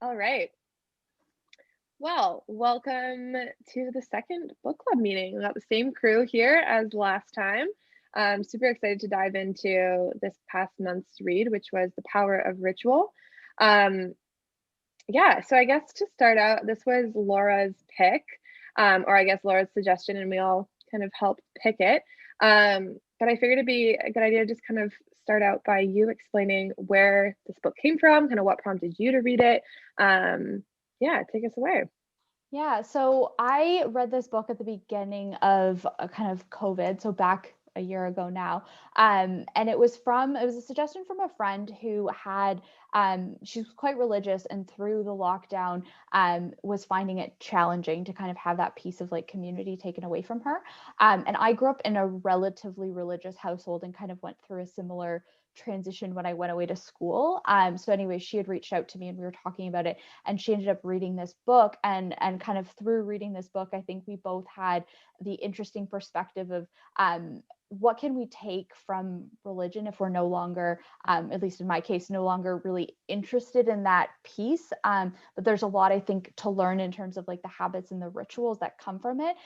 All right. Well, welcome to the second book club meeting. We got the same crew here as last time. I'm super excited to dive into this past month's read, which was The Power of Ritual. Um, yeah, so I guess to start out, this was Laura's pick, or I guess Laura's suggestion, and we all kind of helped pick it. But I figured it'd be a good idea to just kind of start out by you explaining where this book came from, kind of what prompted you to read it. Yeah, take us away. Yeah, so I read this book at the beginning of kind of COVID, so back a year ago now. And it was a suggestion from a friend who had she was quite religious, and through the lockdown was finding it challenging to kind of have that piece of like community taken away from her. And I grew up in a relatively religious household and kind of went through a similar transition when I went away to school. So anyway, she had reached out to me and we were talking about it, and she ended up reading this book, and kind of through reading this book, I think we both had the interesting perspective of what can we take from religion if we're no longer, at least in my case, no longer really interested in that piece. But there's a lot, I think, to learn in terms of like the habits and the rituals that come from it.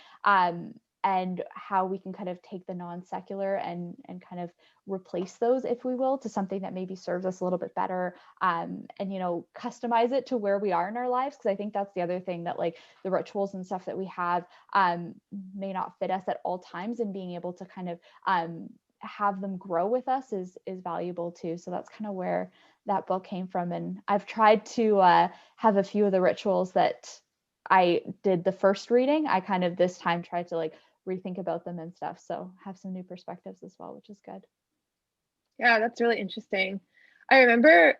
And how we can kind of take the non-secular and kind of replace those, if we will, to something that maybe serves us a little bit better, and customize it to where we are in our lives, because I think that's the other thing, that like the rituals and stuff that we have may not fit us at all times, and being able to kind of have them grow with us is valuable too. So that's kind of where that book came from. And I've tried to have a few of the rituals that I did the first reading, I kind of this time tried to like rethink about them and stuff, so have some new perspectives as well, which is good. Yeah, that's really interesting. I remember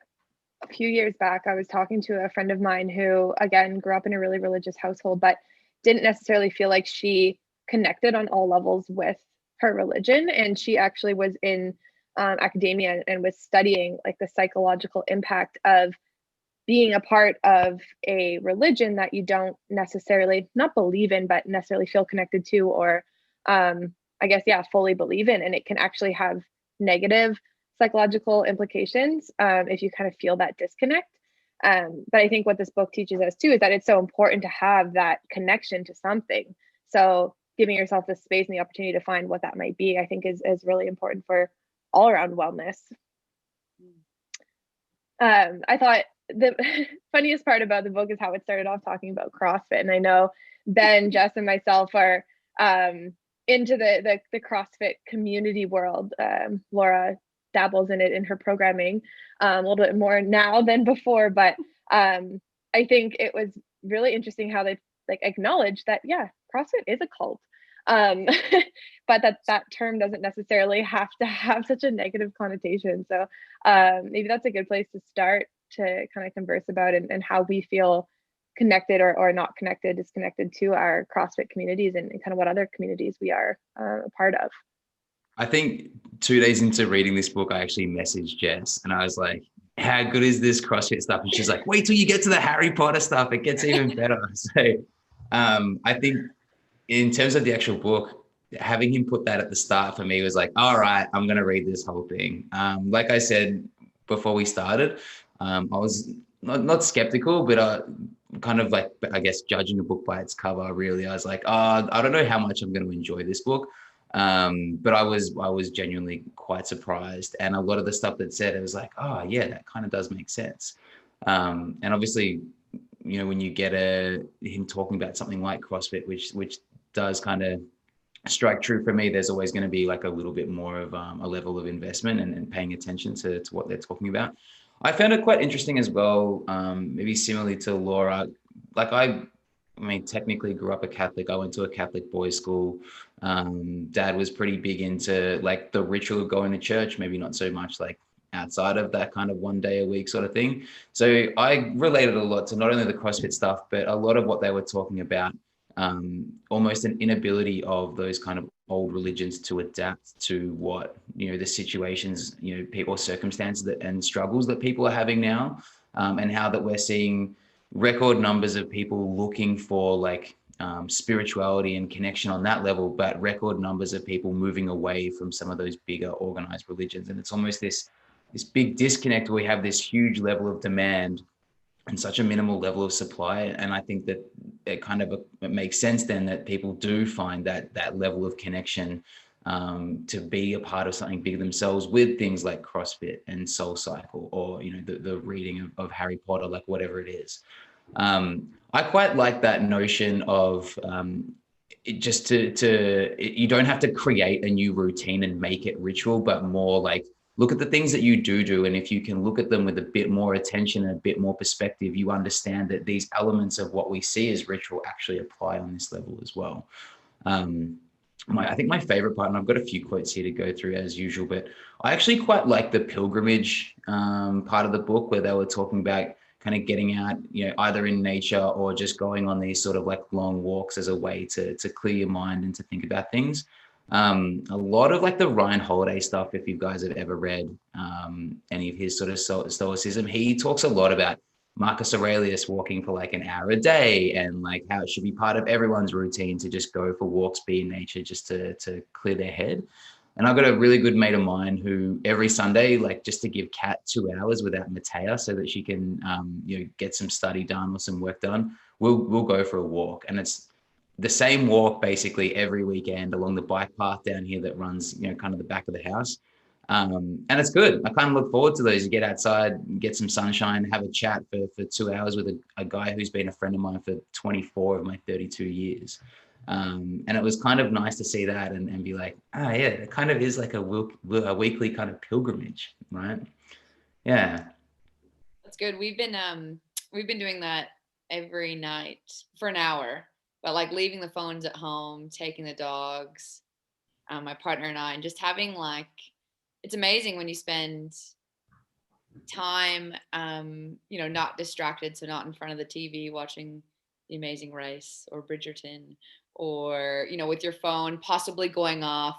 a few years back, I was talking to a friend of mine who, again, grew up in a really religious household, but didn't necessarily feel like she connected on all levels with her religion. And she actually was in academia and was studying like the psychological impact of being a part of a religion that you don't necessarily not believe in, but necessarily feel connected to, or I guess, yeah, fully believe in. And it can actually have negative psychological implications if you kind of feel that disconnect. But I think what this book teaches us too is that it's so important to have that connection to something. So giving yourself the space and the opportunity to find what that might be, I think is really important for all around wellness. I thought the funniest part about the book is how it started off talking about CrossFit. And I know Ben, Jess, and myself are into the CrossFit community world. Laura dabbles in it in her programming a little bit more now than before, but I think it was really interesting how they like acknowledged that, yeah, CrossFit is a cult. Um, but that term doesn't necessarily have to have such a negative connotation. So maybe that's a good place to start to kind of converse about and how we feel connected or not connected, disconnected to our CrossFit communities and kind of what other communities we are a part of. I think 2 days into reading this book, I actually messaged Jess and I was like, how good is this CrossFit stuff? And she's like, wait till you get to the Harry Potter stuff. It gets even better. So I think in terms of the actual book, having him put that at the start for me was like, all right, I'm going to read this whole thing. Like I said before we started, I was not skeptical, but kind of like, I guess, judging a book by its cover, really. I was like, oh, I don't know how much I'm going to enjoy this book. But I was genuinely quite surprised. And a lot of the stuff that said, it was like, oh, yeah, that kind of does make sense. And obviously, when you get him talking about something like CrossFit, which does kind of strike true for me, there's always going to be like a little bit more of a level of investment and paying attention to what they're talking about. I found it quite interesting as well, maybe similarly to Laura. Like I mean, technically grew up a Catholic. I went to a Catholic boys' school. Dad was pretty big into like the ritual of going to church, maybe not so much like outside of that kind of 1 day a week sort of thing. So I related a lot to not only the CrossFit stuff, but a lot of what they were talking about, almost an inability of those kind of old religions to adapt to what, the situations, people, circumstances and struggles that people are having now, and how that we're seeing record numbers of people looking for like spirituality and connection on that level, but record numbers of people moving away from some of those bigger organized religions. And it's almost this big disconnect where we have this huge level of demand and such a minimal level of supply. And I think that it makes sense then that people do find that level of connection to be a part of something bigger themselves with things like CrossFit and Soul Cycle, or, you know, the reading of Harry Potter, like whatever it is. I quite like that notion of you don't have to create a new routine and make it ritual, but more like look at the things that you do. And if you can look at them with a bit more attention and a bit more perspective, you understand that these elements of what we see as ritual actually apply on this level as well. I think my favorite part, and I've got a few quotes here to go through as usual, but I actually quite like the pilgrimage part of the book, where they were talking about kind of getting out, you know, either in nature or just going on these sort of like long walks as a way to clear your mind and to think about things. A lot of like the Ryan Holiday stuff, if you guys have ever read any of his sort of stoicism, he talks a lot about Marcus Aurelius walking for like an hour a day, and like how it should be part of everyone's routine to just go for walks, be in nature, just to clear their head. And I've got a really good mate of mine who every Sunday, like just to give Kat 2 hours without Matea so that she can, you know, get some study done or some work done, we'll go for a walk. And it's the same walk basically every weekend along the bike path down here that runs, you know, kind of the back of the house. And it's good. I kind of look forward to those. You get outside, get some sunshine, have a chat for 2 hours with a guy who's been a friend of mine for 24 of my 32 years. And it was kind of nice to see that and be like, yeah, it kind of is like a weekly kind of pilgrimage, right? Yeah. That's good. We've been doing that every night for an hour, but like leaving the phones at home, taking the dogs, my partner and I, and just having like, it's amazing when you spend time, you know, not distracted. So not in front of the TV watching The Amazing Race or Bridgerton, or, you know, with your phone possibly going off.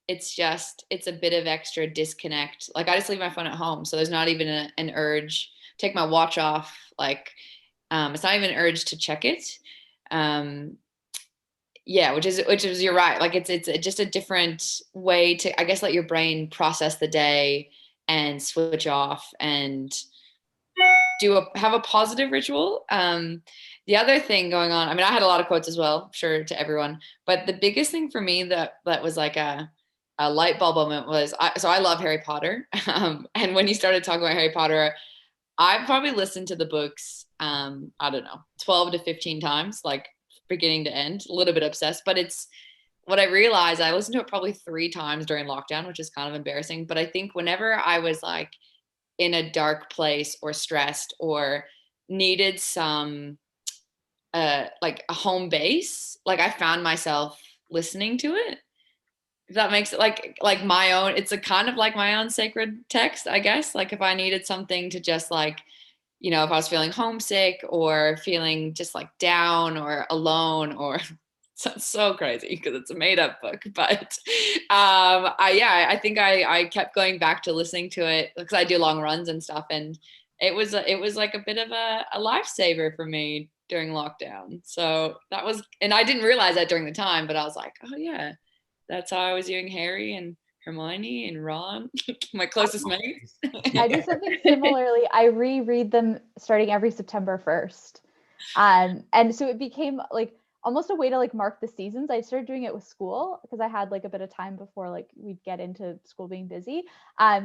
It's a bit of extra disconnect. Like I just leave my phone at home, so there's not even an urge. Take my watch off, like it's not even an urge to check it. Yeah, which is you're right. Like it's just a different way to, I guess, let your brain process the day and switch off and have a positive ritual. The other thing going on, I mean, I had a lot of quotes as well, I'm sure, to everyone, but the biggest thing for me that was like a light bulb moment was, I love Harry Potter. And when you started talking about Harry Potter, I probably listened to the books, I don't know, 12 to 15 times, like beginning to end, a little bit obsessed. But it's what I realized, I listened to it probably 3 times during lockdown, which is kind of embarrassing. But I think whenever I was like in a dark place or stressed or needed some like a home base, like I found myself listening to it. If that makes it like my own, it's a kind of like my own sacred text, I guess. Like if I needed something to just like, you know, if I was feeling homesick or feeling just like down or alone, or sounds so crazy because it's a made up book, but I think I kept going back to listening to it because I do long runs and stuff, and it was like a bit of a lifesaver for me during lockdown. So that was, and I didn't realize that during the time, but I was like, oh yeah, that's how I was viewing Harry and Hermione and Ron, my closest mates. I do something similarly. I reread them starting every September 1st. And so it became like almost a way to like mark the seasons. I started doing it with school because I had like a bit of time before like we'd get into school being busy.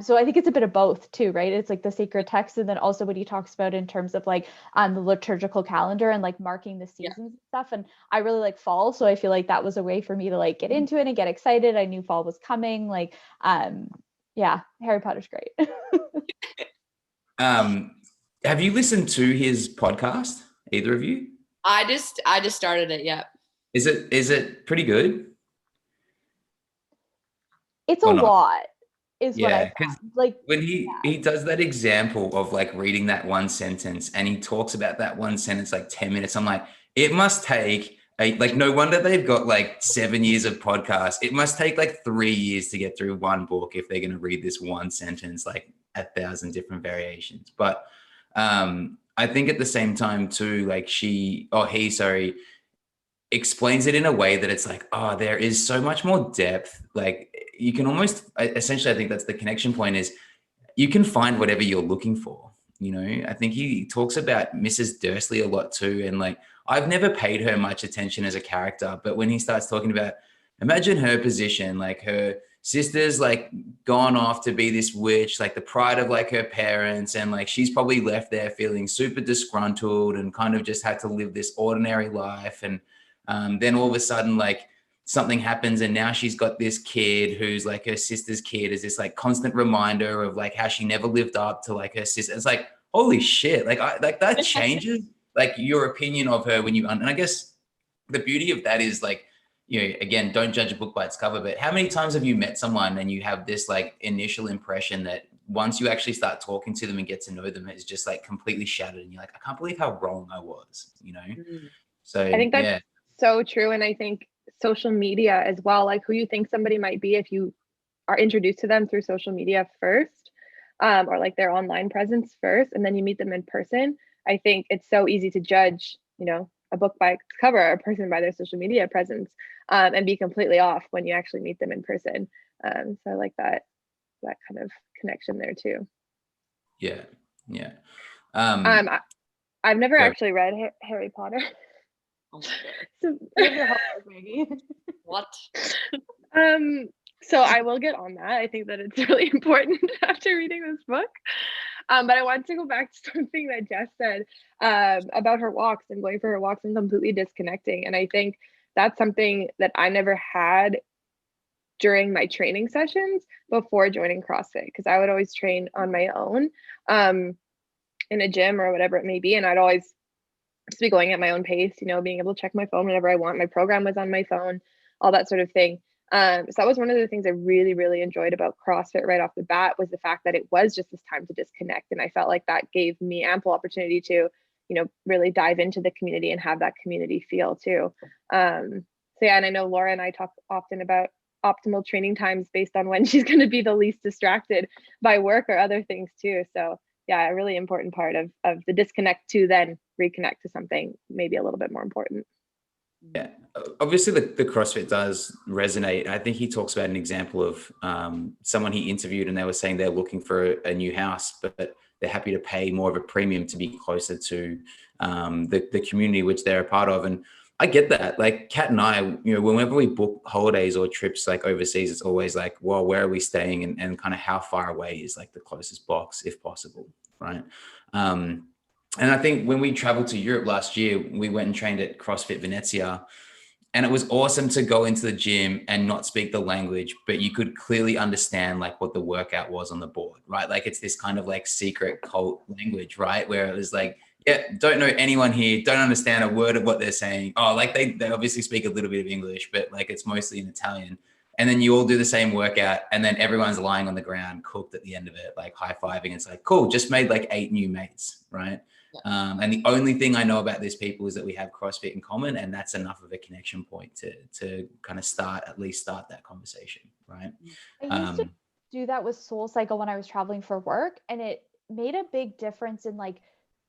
So I think it's a bit of both too, right? It's like the sacred text, and then also what he talks about in terms of like the liturgical calendar and like marking the seasons and stuff. And I really like fall, so I feel like that was a way for me to like get into it and get excited. I knew fall was coming. Like, yeah, Harry Potter's great. Have you listened to his podcast, either of you? I just started it. Yeah. Is it pretty good? It's a lot, is what I found. Like when he does that example of like reading that one sentence, and he talks about that one sentence like 10 minutes. I'm like, it must take like, no wonder they've got like 7 years of podcasts. It must take like 3 years to get through one book if they're going to read this one sentence, like 1,000 different variations. But I think at the same time too, like he explains it in a way that it's like, oh, there is so much more depth. Like you can almost, essentially, I think that's the connection point, is you can find whatever you're looking for. You know, I think he talks about Mrs. Dursley a lot too. And like, I've never paid her much attention as a character, but when he starts talking about, imagine her position, like her sister's like gone off to be this witch, like the pride of like her parents. And like, she's probably left there feeling super disgruntled and kind of just had to live this ordinary life. And then all of a sudden, like something happens and now she's got this kid who's like her sister's kid, is this like constant reminder of like how she never lived up to like her sister. It's like, holy shit. Like that changes like your opinion of her when you, and I guess the beauty of that is like, you know, again, don't judge a book by its cover, but how many times have you met someone and you have this like initial impression that once you actually start talking to them and get to know them, it's just like completely shattered and you're like, I can't believe how wrong I was, you know? So I think that's so true. And I think social media as well, like who you think somebody might be if you are introduced to them through social media first, or like their online presence first, and then you meet them in person. I think it's so easy to judge, you know, a book by its cover or a person by their social media presence, and be completely off when you actually meet them in person. So I like that kind of connection there too. Yeah. I've never actually read Harry Potter. Oh my God. So, Maggie. What? So I will get on that. I think that it's really important after reading this book. But I want to go back to something that Jess said about her walks and going for her walks and completely disconnecting. And I think that's something that I never had during my training sessions before joining CrossFit, because I would always train on my own in a gym or whatever it may be. And I'd always just be going at my own pace, you know, being able to check my phone whenever I want. My program was on my phone, all that sort of thing. So that was one of the things I really, really enjoyed about CrossFit right off the bat, was the fact that it was just this time to disconnect. And I felt like that gave me ample opportunity to, you know, really dive into the community and have that community feel too. So yeah, and I know Laura and I talk often about optimal training times based on when she's going to be the least distracted by work or other things too. So yeah, a really important part of the disconnect to then reconnect to something maybe a little bit more important. Yeah, obviously the CrossFit does resonate. I think he talks about an example of someone he interviewed and they were saying they're looking for a new house, but they're happy to pay more of a premium to be closer to the community which they're a part of. And I get that. Like Kat and I, you know, whenever we book holidays or trips like overseas, it's always like, well, where are we staying and kind of how far away is like the closest box if possible, right? And I think when we traveled to Europe last year, we went and trained at CrossFit Venezia, and it was awesome to go into the gym and not speak the language, but you could clearly understand like what the workout was on the board, right? Like it's this kind of like secret cult language, right? Where it was like, yeah, don't know anyone here, don't understand a word of what they're saying. Oh, like they obviously speak a little bit of English, but like it's mostly in Italian. And then you all do the same workout and then everyone's lying on the ground, cooked at the end of it, like high-fiving. It's like, cool, just made like 8 new mates, right? And the only thing I know about these people is that we have CrossFit in common, and that's enough of a connection point to kind of at least start that conversation, right? I used to do that with SoulCycle when I was traveling for work, and it made a big difference in like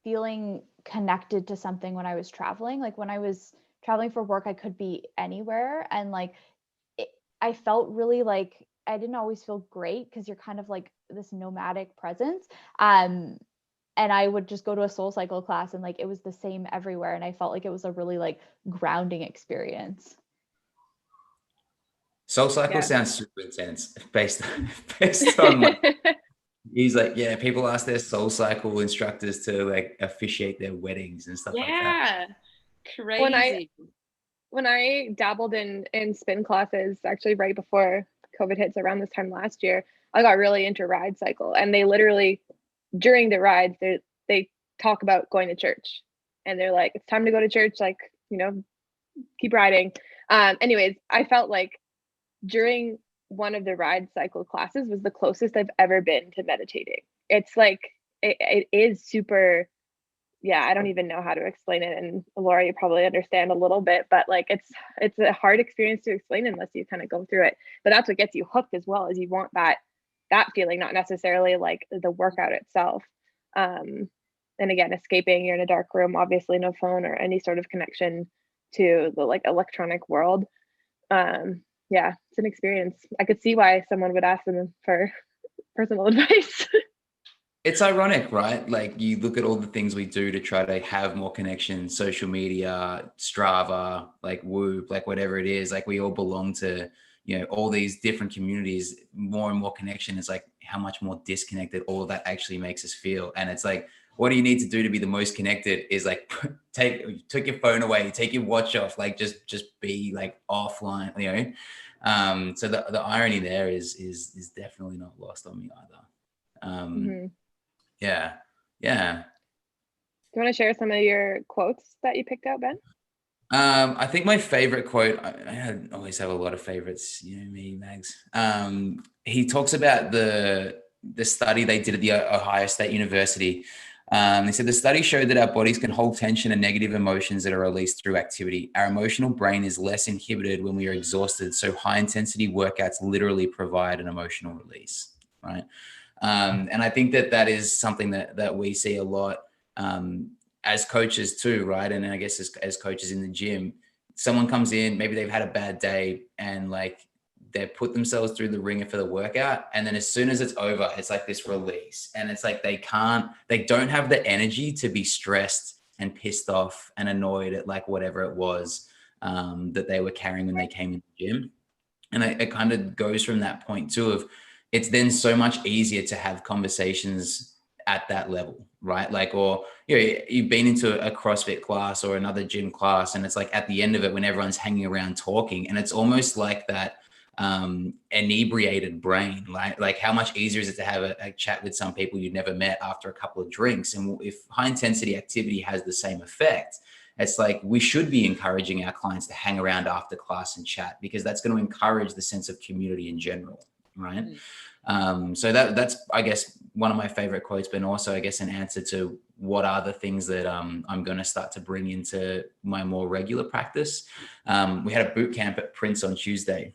feeling connected to something when I was traveling. Like when I was traveling for work, I could be anywhere, and like I felt really like I didn't always feel great because you're kind of like this nomadic presence. And I would just go to a SoulCycle class and like it was the same everywhere, and I felt like it was a really like grounding experience. SoulCycle sounds super intense based on like, he's like, yeah, people ask their SoulCycle instructors to like officiate their weddings and stuff like that. Yeah, crazy. When I dabbled in spin classes, actually right before COVID hits around this time last year, I got really into ride cycle, and they literally during the rides they talk about going to church, and they're like, it's time to go to church, like, you know, keep riding. Anyways, I felt like during one of the ride cycle classes was the closest I've ever been to meditating. It's like it is super, yeah, I don't even know how to explain it, and Laura, you probably understand a little bit, but like it's a hard experience to explain unless you kind of go through it. But that's what gets you hooked as well, as you want that feeling, not necessarily like the workout itself. And again, escaping, you're in a dark room, obviously no phone or any sort of connection to the like electronic world. Yeah, it's an experience. I could see why someone would ask them for personal advice. It's ironic, right? Like you look at all the things we do to try to have more connections, social media, Strava, like Whoop, like whatever it is, like we all belong to, all these different communities, more and more connection. It's like how much more disconnected all of that actually makes us feel. And it's like, what do you need to do to be the most connected is like take your phone away, take your watch off, like just be like offline, So the irony there is definitely not lost on me either. Yeah. Do you want to share some of your quotes that you picked out, Ben? I think my favorite quote, I always have a lot of favorites, me, Mags. He talks about the study they did at the Ohio State University. They said the study showed that our bodies can hold tension and negative emotions that are released through activity. Our emotional brain is less inhibited when we are exhausted. So high intensity workouts literally provide an emotional release, right? And I think that is something that we see a lot as coaches too, right? And I guess as coaches in the gym, someone comes in, maybe they've had a bad day and like they put themselves through the ringer for the workout. And then as soon as it's over, it's like this release. And it's like they don't have the energy to be stressed and pissed off and annoyed at like whatever it was that they were carrying when they came in the gym. And it kind of goes from that point too of it's then so much easier to have conversations at that level, right? Like, or, you've been into a CrossFit class or another gym class, and it's like at the end of it, when everyone's hanging around talking, and it's almost like that inebriated brain, like how much easier is it to have a chat with some people you've never met after a couple of drinks? And if high intensity activity has the same effect, it's like we should be encouraging our clients to hang around after class and chat, because that's going to encourage the sense of community in general, right? So that's, I guess, one of my favorite quotes, but also, I guess, an answer to what are the things that I'm going to start to bring into my more regular practice. We had a boot camp at Prince on Tuesday,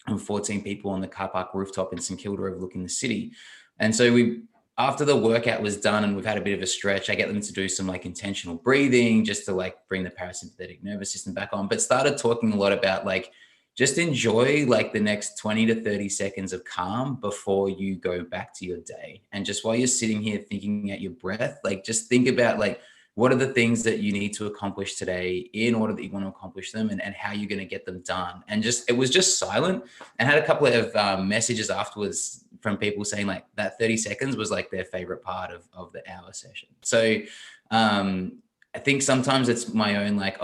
and 14 people on the car park rooftop in St Kilda overlooking the city. And so after the workout was done and we've had a bit of a stretch, I get them to do some like intentional breathing just to like bring the parasympathetic nervous system back on, but started talking a lot about like, just enjoy like the next 20 to 30 seconds of calm before you go back to your day. And just while you're sitting here thinking at your breath, like just think about like, what are the things that you need to accomplish today in order that you want to accomplish them, and how you're going to get them done. And it was just silent, and had a couple of messages afterwards from people saying like that 30 seconds was like their favorite part of the hour session. So I think sometimes it's my own like,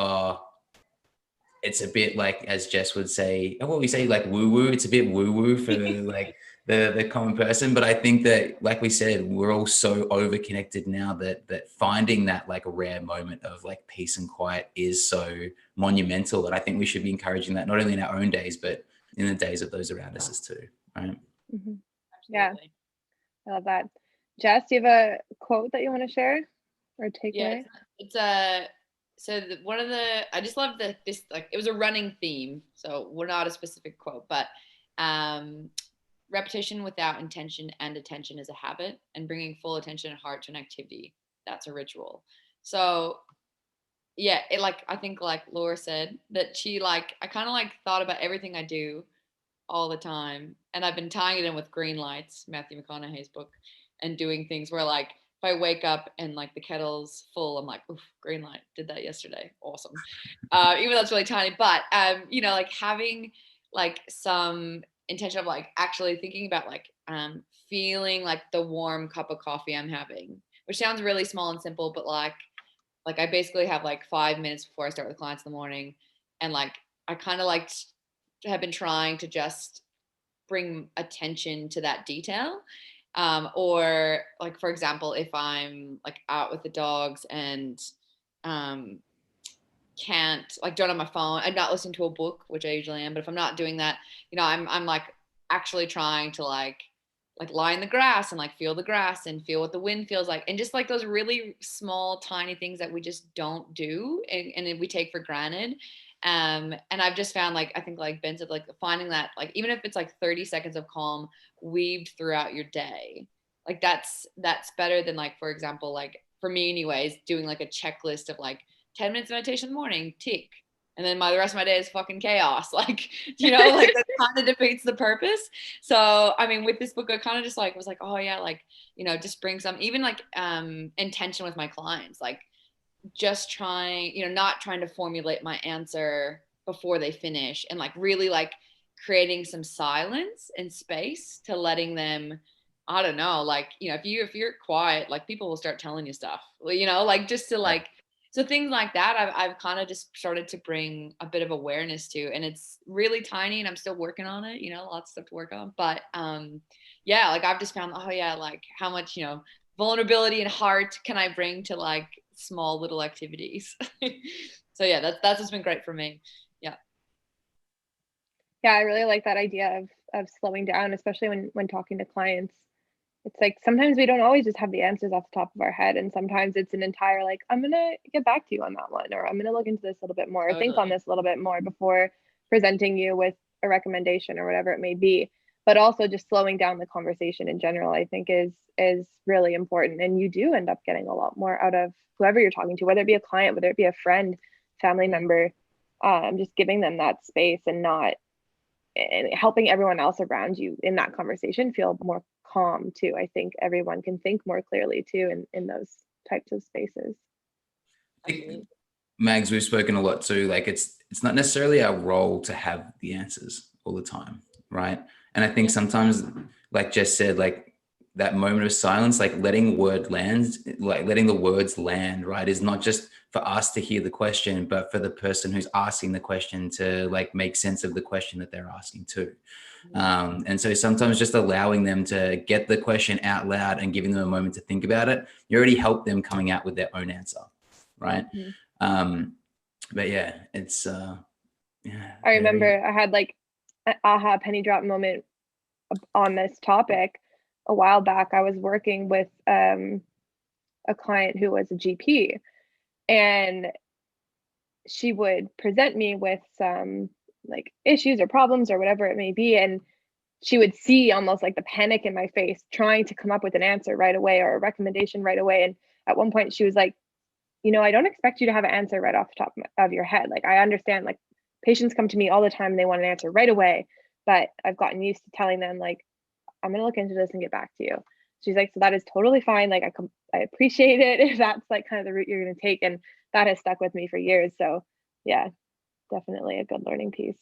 it's a bit like, as Jess would say, what we say, like woo-woo. It's a bit woo-woo for like the common person. But I think that, like we said, we're all so over-connected now that finding that like a rare moment of like peace and quiet is so monumental. That I think we should be encouraging that not only in our own days, but in the days of those around us too, right? Mm-hmm. Yeah, I love that. Jess, do you have a quote that you want to share or take away? It's so I just love this, like, it was a running theme, so we're not a specific quote, but repetition without intention and attention is a habit, and bringing full attention and heart to an activity, that's a ritual. So yeah, it, like, I think like Laura said, that she, like, I kind of like thought about everything I do all the time, and I've been tying it in with Green Lights, Matthew McConaughey's book, and doing things where, like, if I wake up and like the kettle's full, I'm like, oof, green light, did that yesterday, awesome. Even though it's really tiny, but like having like some intention of like actually thinking about like feeling like the warm cup of coffee I'm having, which sounds really small and simple, but like I basically have like 5 minutes before I start with clients in the morning, and like I kind of like have been trying to just bring attention to that detail. Or like, for example, if I'm like out with the dogs and can't, like, don't have my phone, I'm not listening to a book, which I usually am, but if I'm not doing that, I'm like actually trying to like lie in the grass and like feel the grass and feel what the wind feels like, and just like those really small tiny things that we just don't do, and we take for granted. And I've just found, like, I think like Ben said, like finding that, like, even if it's like 30 seconds of calm weaved throughout your day, like that's better than, like, for example, like for me anyways, doing like a checklist of like 10 minutes meditation in the morning, tick, and then the rest of my day is fucking chaos. Like, like kind of defeats the purpose. So, I mean, with this book, I kind of just like was like, oh yeah, like, you know, just bring some, even like intention with my clients, like just trying, you know, not trying to formulate my answer before they finish, and like really like creating some silence and space to letting them, I don't know, like, you know, if you're quiet, like people will start telling you stuff, you know, like just to like, so things like that, I've kind of just started to bring a bit of awareness to, and it's really tiny and I'm still working on it, you know, lots of stuff to work on. But yeah, like I've just found, oh yeah, like how much, you know, vulnerability and heart can I bring to like small little activities. So yeah, that's what's been great for me. Yeah. Yeah, I really like that idea of slowing down, especially when talking to clients. It's like sometimes we don't always just have the answers off the top of our head, and sometimes it's an entire like, I'm gonna get back to you on that one, or I'm gonna look into this a little bit more, or think on this a little bit more before presenting you with a recommendation or whatever it may be. But also just slowing down the conversation in general, I think is really important. And you do end up getting a lot more out of whoever you're talking to, whether it be a client, whether it be a friend, family member, just giving them that space and not and helping everyone else around you in that conversation feel more calm too. I think everyone can think more clearly too in those types of spaces. I think, Mags, we've spoken a lot too, like it's not necessarily our role to have the answers all the time, right? And I think sometimes, like Jess said, like that moment of silence, like letting the words land, right, is not just for us to hear the question, but for the person who's asking the question to like make sense of the question that they're asking too. And so sometimes just allowing them to get the question out loud and giving them a moment to think about it, you already help them coming out with their own answer, right? But yeah, it's yeah. I remember I had like an aha penny drop moment on this topic a while back. I was working with a client who was a GP, and she would present me with some like issues or problems or whatever it may be, and she would see almost like the panic in my face trying to come up with an answer right away or a recommendation right away. And at one point she was like, you know, I don't expect you to have an answer right off the top of your head. Like, I understand, like, patients come to me all the time and they want an answer right away, but I've gotten used to telling them, like, I'm going to look into this and get back to you. She's like, so that is totally fine. Like, I appreciate it if that's like kind of the route you're going to take. And that has stuck with me for years. So yeah, definitely a good learning piece.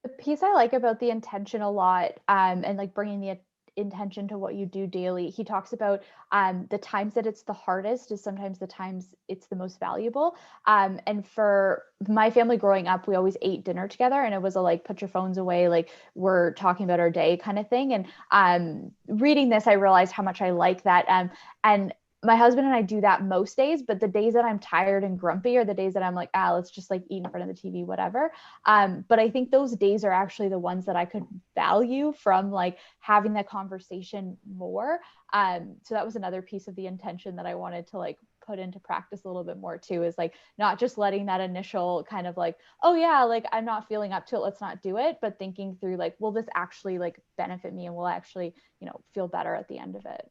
The piece I like about the intention a lot, and like bringing the intention to what you do daily, he talks about the times that it's the hardest is sometimes the times it's the most valuable. And for my family growing up, we always ate dinner together, and it was a like, put your phones away, like we're talking about our day kind of thing. And reading this, I realized how much I like that. And my husband and I do that most days, but the days that I'm tired and grumpy are the days that I'm like, let's just like eat in front of the TV, whatever. But I think those days are actually the ones that I could value from like having that conversation more. So that was another piece of the intention that I wanted to like put into practice a little bit more too, is like not just letting that initial kind of like, oh yeah, like I'm not feeling up to it, let's not do it, but thinking through like, will this actually like benefit me and will I actually, you know, feel better at the end of it.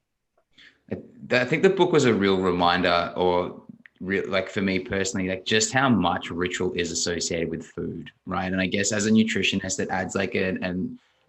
I think the book was a real reminder, or like for me personally, like just how much ritual is associated with food, right? And I guess as a nutritionist, it adds like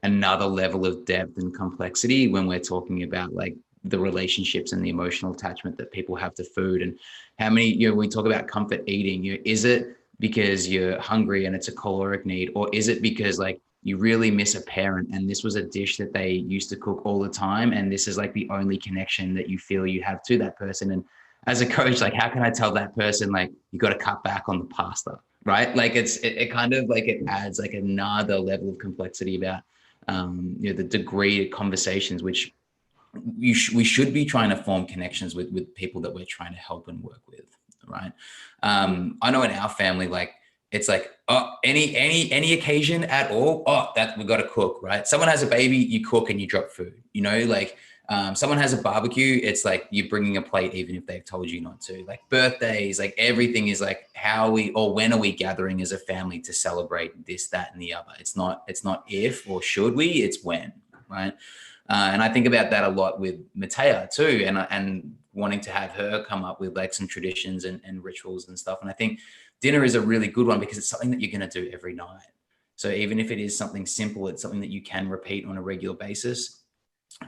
another level of depth and complexity when we're talking about like the relationships and the emotional attachment that people have to food, and how many, you know, we talk about comfort eating, you know, is it because you're hungry and it's a caloric need, or is it because like you really miss a parent and this was a dish that they used to cook all the time, and this is like the only connection that you feel you have to that person? And as a coach, like how can I tell that person like you got to cut back on the pasta, right? Like it kind of like it adds like another level of complexity about you know, the degree of conversations which we should be trying to form connections with people that we're trying to help and work with, right? I know in our family, like it's like, oh, any occasion at all, oh, that we got to cook, right? Someone has a baby, you cook and you drop food, you know, like someone has a barbecue, it's like you're bringing a plate even if they've told you not to. Like birthdays, like everything is like when are we gathering as a family to celebrate this, that, and the other. It's not if or should we, it's when, right? And I think about that a lot with Matea too, and wanting to have her come up with like some traditions and rituals and stuff. And I think dinner is a really good one because it's something that you're going to do every night. So even if it is something simple, it's something that you can repeat on a regular basis,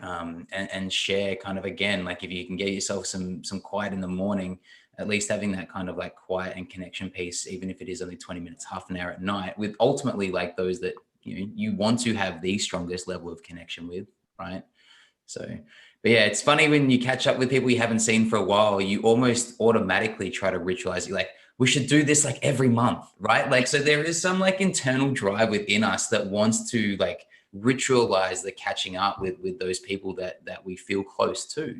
and share kind of, again, like if you can get yourself some quiet in the morning, at least having that kind of like quiet and connection piece, even if it is only 20 minutes, half an hour at night, with ultimately like those that you want to have the strongest level of connection with, right? So, but yeah, it's funny when you catch up with people you haven't seen for a while, you almost automatically try to ritualize. You're like, we should do this like every month, right? Like, so there is some like internal drive within us that wants to like ritualize the catching up with those people that we feel close to,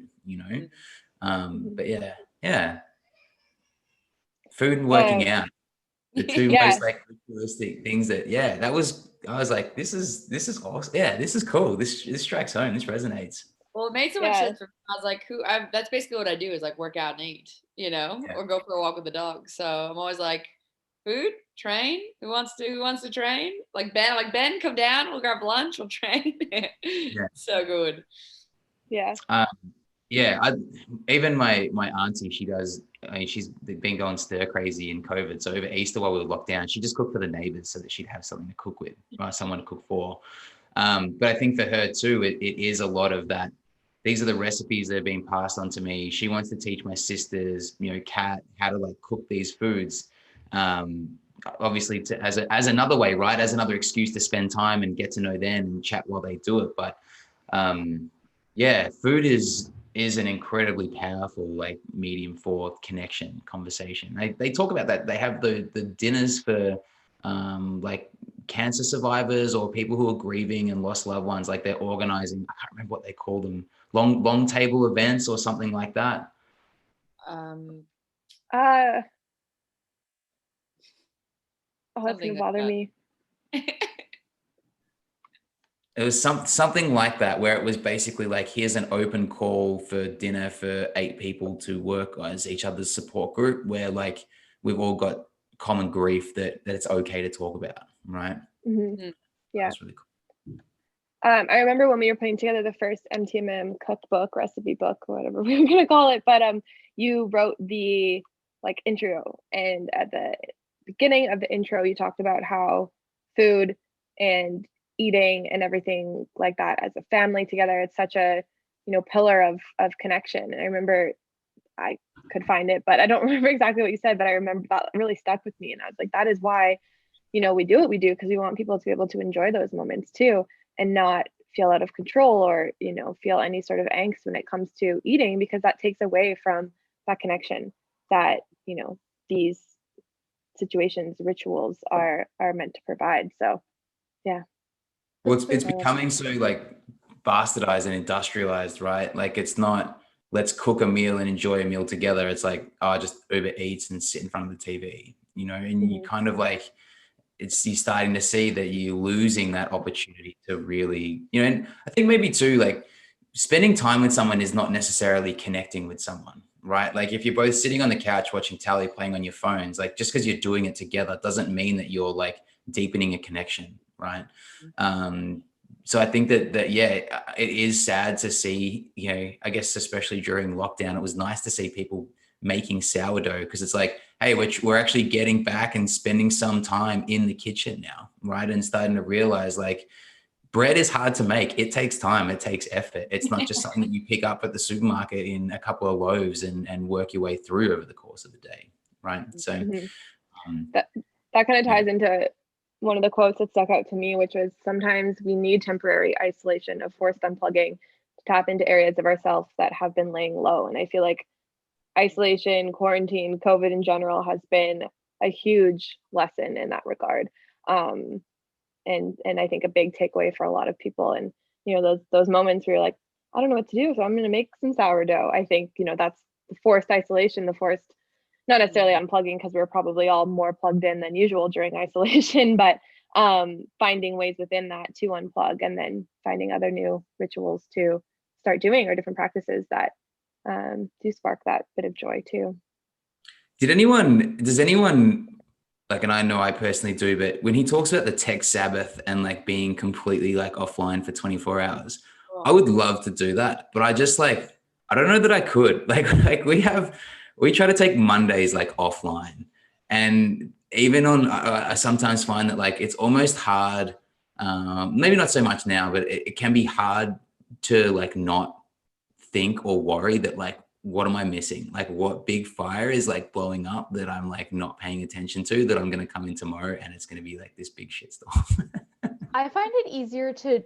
But yeah, food and working out, the two most like ritualistic things that, I was like, this is awesome. Yeah, this is cool. This strikes home. This resonates. Well, it made so much sense for me. I was like, that's basically what I do, is like work out and eat, or go for a walk with the dog. So I'm always like, food, train. Who wants to train? Like Ben, come down. We'll grab lunch. We'll train. So good. Yeah. Even my auntie, she's been going stir crazy in COVID. So over Easter while we were locked down, she just cooked for the neighbors so that she'd have something to cook with, someone to cook for. But I think for her too, it is a lot of that. These are the recipes that have been passed on to me. She wants to teach my sisters, Kat, how to like cook these foods. Obviously as another way, right? As another excuse to spend time and get to know them and chat while they do it. But food is an incredibly powerful like medium for connection, conversation. They talk about that. They have the dinners for like cancer survivors or people who are grieving and lost loved ones. Like they're organizing, I can't remember what they call them, long table events or something like that. That's gonna bother me. It was something like that, where it was basically like, here's an open call for dinner for 8 people to work as each other's support group, where like we've all got common grief that it's okay to talk about, right? Mm-hmm. Yeah, that's really cool. I remember when we were putting together the first MTMM cookbook, recipe book, whatever we were gonna call it, but you wrote the like intro, and at the beginning of the intro, you talked about how food and eating and everything like that as a family together, it's such a pillar of connection. And I remember, I could find it, but I don't remember exactly what you said, but I remember that really stuck with me. And I was like, that is why we do what we do, because we want people to be able to enjoy those moments too, and not feel out of control or feel any sort of angst when it comes to eating, because that takes away from that connection that these situations, rituals are meant to provide. So yeah. Well, it's becoming so like bastardized and industrialized, right? Like it's not, let's cook a meal and enjoy a meal together. It's like, just Uber Eats and sit in front of the TV, and you kind of like, you're starting to see that you're losing that opportunity to really, and I think maybe too, like spending time with someone is not necessarily connecting with someone, right? Like if you're both sitting on the couch watching telly, playing on your phones, like just because you're doing it together doesn't mean that you're like deepening a connection, right? So I think that it is sad to see, I guess especially during lockdown, it was nice to see people making sourdough, because it's like, hey, we're actually getting back and spending some time in the kitchen now, right? And starting to realize like bread is hard to make. It takes time. It takes effort. It's not just something that you pick up at the supermarket in a couple of loaves and work your way through over the course of the day, right? So that kind of ties into one of the quotes that stuck out to me, which was, sometimes we need temporary isolation of forced unplugging to tap into areas of ourselves that have been laying low. And I feel like isolation, quarantine, COVID in general has been a huge lesson in that regard. And I think a big takeaway for a lot of people. And, those moments where you're like, I don't know what to do, so I'm going to make some sourdough. I think, that's the forced isolation, the forced, not necessarily unplugging, because we were probably all more plugged in than usual during isolation, but finding ways within that to unplug, and then finding other new rituals to start doing, or different practices that do spark that bit of joy too. Does anyone like, and I know I personally do, but when he talks about the tech Sabbath and like being completely like offline for 24 hours, I would love to do that, but I just like, I don't know that I could. Like we try to take Mondays like offline, and even on, I sometimes find that like it's almost hard, maybe not so much now, but it can be hard to like not think or worry that like, what am I missing? Like what big fire is like blowing up that I'm like not paying attention to, that I'm going to come in tomorrow and it's going to be like this big shitstorm. I find it easier to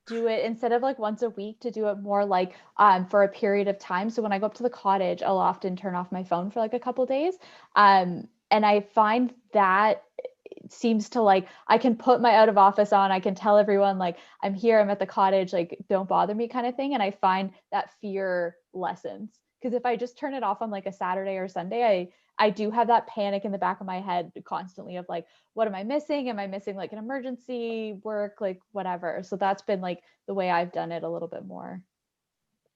do it instead of like once a week, to do it more like for a period of time. So when I go up to the cottage, I'll often turn off my phone for like a couple days. And I find that it seems to like, I can put my out of office on, I can tell everyone like, I'm here, I'm at the cottage, like don't bother me kind of thing. And I find that fear lessens. Because if I just turn it off on like a Saturday or Sunday, I do have that panic in the back of my head constantly of like, what am I missing? Am I missing like an emergency work, like whatever? So that's been like the way I've done it a little bit more.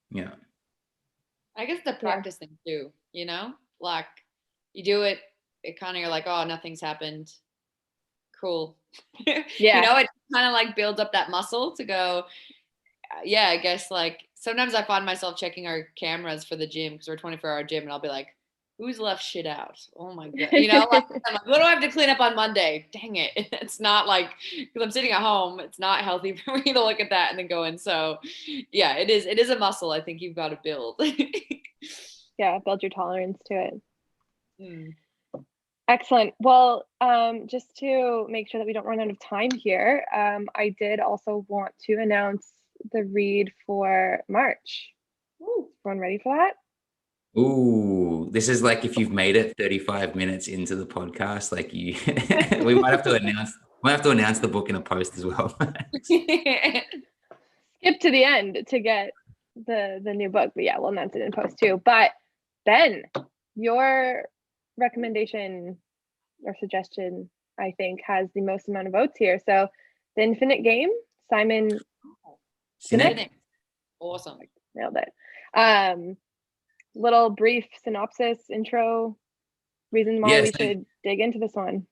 Yeah. I guess the practice thing too, you know, like you do it, it kind of, you're like, oh, nothing's happened. Cool. Yeah. You know, it kind of like builds up that muscle to go, yeah, I guess like sometimes I find myself checking our cameras for the gym because we're 24-hour gym, and I'll be like, who's left shit out? Oh my God. You know, like, I'm like, what do I have to clean up on Monday? Dang it. It's not like, because I'm sitting at home, it's not healthy for me to look at that and then go in. So yeah, it is a muscle I think you've got to build. Yeah, build your tolerance to it. Mm. Excellent. Well, just to make sure that we don't run out of time here, I did also want to announce the read for March. Ooh, everyone ready for that? Ooh, this is like if you've made it 35 minutes into the podcast, like you, we might have to announce the book in a post as well. Skip to the end to get the new book, but yeah, we'll announce it in post too. But Ben, your recommendation or suggestion, I think, has the most amount of votes here. So, The Infinite Game, Simon Sinek. Awesome. Nailed it. Little brief synopsis, intro, reason why we should dig into this one.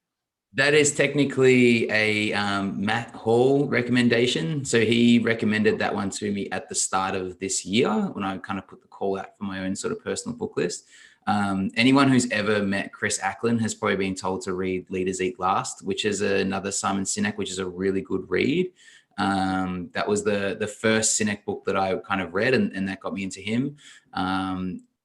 That is technically a Matt Hall recommendation. So he recommended that one to me at the start of this year when I kind of put the call out for my own sort of personal book list. Anyone who's ever met Chris Ackland has probably been told to read Leaders Eat Last, which is another Simon Sinek, which is a really good read. That was the first Sinek book that I kind of read, and that got me into him.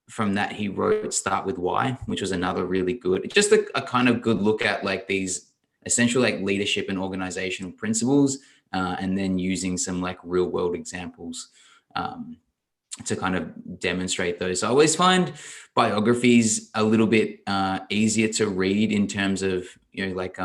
From that, he wrote Start With Why, which was another really good, just a kind of good look at like these essential like leadership and organizational principles, and then using some like real world examples to kind of demonstrate those. So I always find biographies a little bit easier to read in terms of, you know, like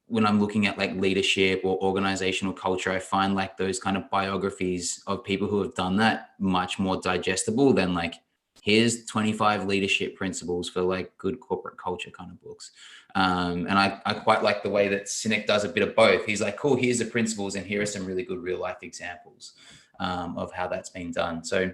when I'm looking at like leadership or organizational culture, I find like those kind of biographies of people who have done that much more digestible than like, here's 25 leadership principles for like good corporate culture kind of books. And I quite like the way that Sinek does a bit of both. He's like, cool, here's the principles and here are some really good real life examples of how that's been done. So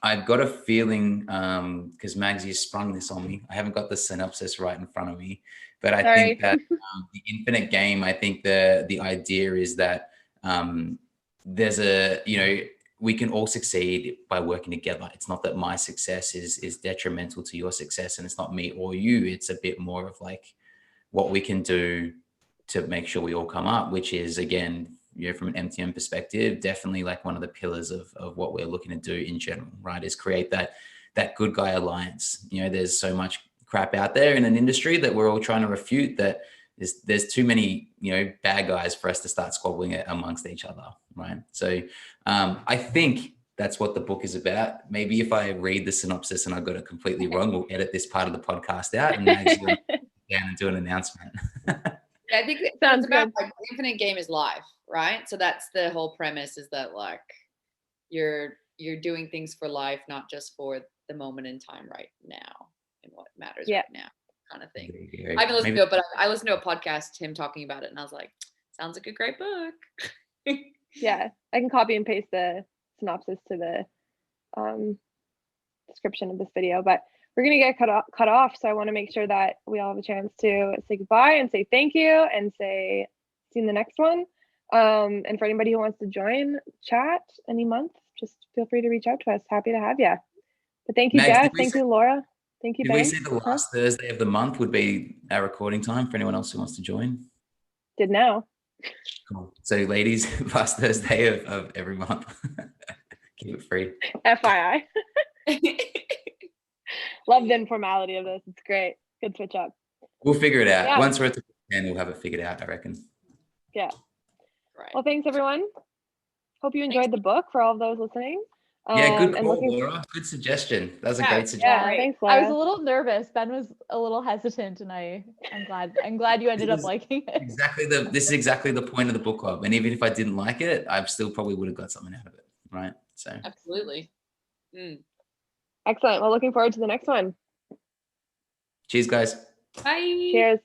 I've got a feeling, because Magsy has sprung this on me, I haven't got the synopsis right in front of me, but I think that The Infinite Game, I think the idea is that there's a, you know, we can all succeed by working together. It's not that my success is detrimental to your success, and it's not me or you. It's a bit more of like what we can do to make sure we all come up, which is, again, you know, from an MTM perspective, definitely like one of the pillars of what we're looking to do in general, right? Is create that good guy alliance. You know, there's so much crap out there in an industry that we're all trying to refute, that there's too many, you know, bad guys for us to start squabbling it amongst each other, right? So I think that's what the book is about. Maybe if I read the synopsis and I got it completely wrong, we'll edit this part of the podcast out and down and do an announcement. Yeah, I think it sounds about like the Infinite Game is life, right? So that's the whole premise, is that like you're doing things for life, not just for the moment in time right now and what matters right now, kind of thing. I haven't listened to it, but I listened to a podcast, him talking about it, and I was like, sounds like a great book. Yeah, I can copy and paste the synopsis to the description of this video, but we're going to get cut off. So I want to make sure that we all have a chance to say goodbye and say thank you and say see you in the next one. And for anybody who wants to join chat any month, just feel free to reach out to us. Happy to have you. But thank you, Jess. Thank you, Laura. Thank you, Did Ben. we say the last Thursday of the month would be our recording time for anyone else who wants to join? Did now. Cool. So ladies, last Thursday of every month. Keep it free. FYI. Love the informality of this. It's great. Good switch up. We'll figure it out. Yeah. Once we're at the 10, we'll have it figured out, I reckon. Yeah. Right. Well, thanks everyone. Hope you enjoyed the book for all of those listening. Yeah, good and call, Laura. Good suggestion. That was a great Yeah, suggestion. thanks, Laura. I was a little nervous. Ben was a little hesitant, and I'm glad you ended up liking it. This is exactly the point of the book club. And even if I didn't like it, I still probably would have got something out of it. Right. So Absolutely. Excellent. Well, looking forward to the next one. cheers, guys. Bye. Cheers.